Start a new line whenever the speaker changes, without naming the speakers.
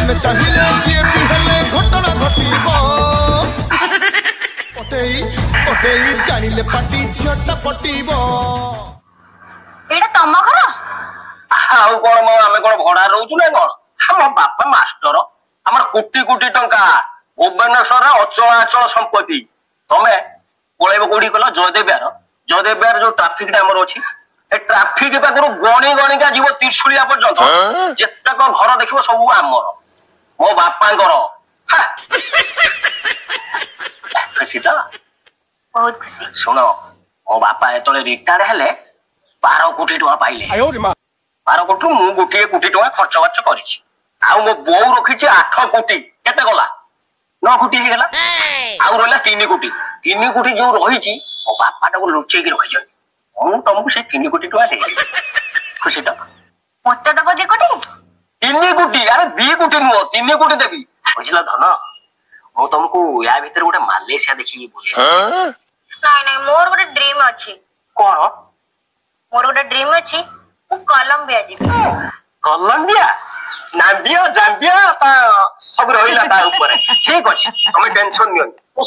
ଆମେ ଚାହିଁଲେ ଯିଏ ବି ହେଲେ ଘଟଣା ଘଟିବ ପଟେଇ ପଟେଇ ଜାଣିଲେ ପାଟି ଝିଅଟା ପଟିବ।
ଏଇଟା ତମ ଘର?
ଆଉ କଣ ମ ଆମେ କଣ ଭଡା ରହୁଛୁ ନା କଣ? ଆମ ବାପା ମାଷ୍ଟର, ଆମର କୋଟି କୋଟି ଟଙ୍କା ଭୁବନେଶ୍ୱରରେ ଅଚଳ ଅଚଳ ସମ୍ପତ୍ତି। ତମେ ପଳେଇବ କୋଉଠି କହିଲ? ଜୟଦେବ ବିହାର ଯୋଉ ଟ୍ରାଫିକ ଟା ଆମର ଅଛି, ଏ ଟ୍ରାଫିକ ପାଖରୁ ଗଣି ଗଣିକା ଯିବ ତ୍ରିଶୁଳିଆ ପର୍ଯ୍ୟନ୍ତ, ଯେତେକ ଘର ଦେଖିବ ସବୁ ଆମର, ମୋ ବାପାଙ୍କର। ଖୁସି ତ?
ବହୁତ ଖୁସି।
ଶୁଣ, ମୋ ବାପା ଯେତେବେଳେ ରିଟାୟାର୍ଡ ହେଲେ 12 କୋଟି ଟଙ୍କା ପାଇଲେ। 12 କୋଟିରୁ ମୁଁ ଗୋଟିଏ କୋଟି ଟଙ୍କା ଖର୍ଚ୍ଚ ବାର୍ଚ୍ଚ କରିଛି। ଆଉ ମୋ ବୋଉ ରଖିଛି 8 କୋଟି। କେତେ ଗଲା? 9 କୋଟି ହେଇଗଲା। ଆଉ ରହିଲା 3 କୋଟି। 3 କୋଟି ଯୋଉ ରହିଛି ମୋ ବାପାଟାକୁ ଲୁଚେଇକି ରଖିଛନ୍ତି। ମୁଁ ତମକୁ ସେ 3 କୋଟି ଟଙ୍କା ଦେବି। ଖୁସି ତ?
ମତେ ଦବ 2 କୋଟି?
3 କୋଟି? ଆରେ 2 କୋଟି ନୁହଁ, 3 କୋଟି ଦେବି। ବୁଝିଲ ଧନ? ମୁଁ ତମକୁ ୟା ଭିତରେ ଗୋଟେ ମାଲେସିଆ ଦେଖିକି ବୁଲେଇ।
ନାଇଁ ନାଇଁ, ମୋର ଗୋଟେ ଡ୍ରିମ୍ ଅଛି।
କଣ?
ମୋର ଗୋଟେ ଡ୍ରିମ୍ ଅଛି, ମୁଁ କଲମ୍ବିଆ ଯିବି।
କଲମ୍ବିଆ, ନାମ୍ବିଆ, ଜାମ୍ବିଆ ସବୁ ରହିଲା ତା ଉପରେ। ଠିକ ଅଛି, ତମେ ଟେନସନ ନିଅନି, ମୁଁ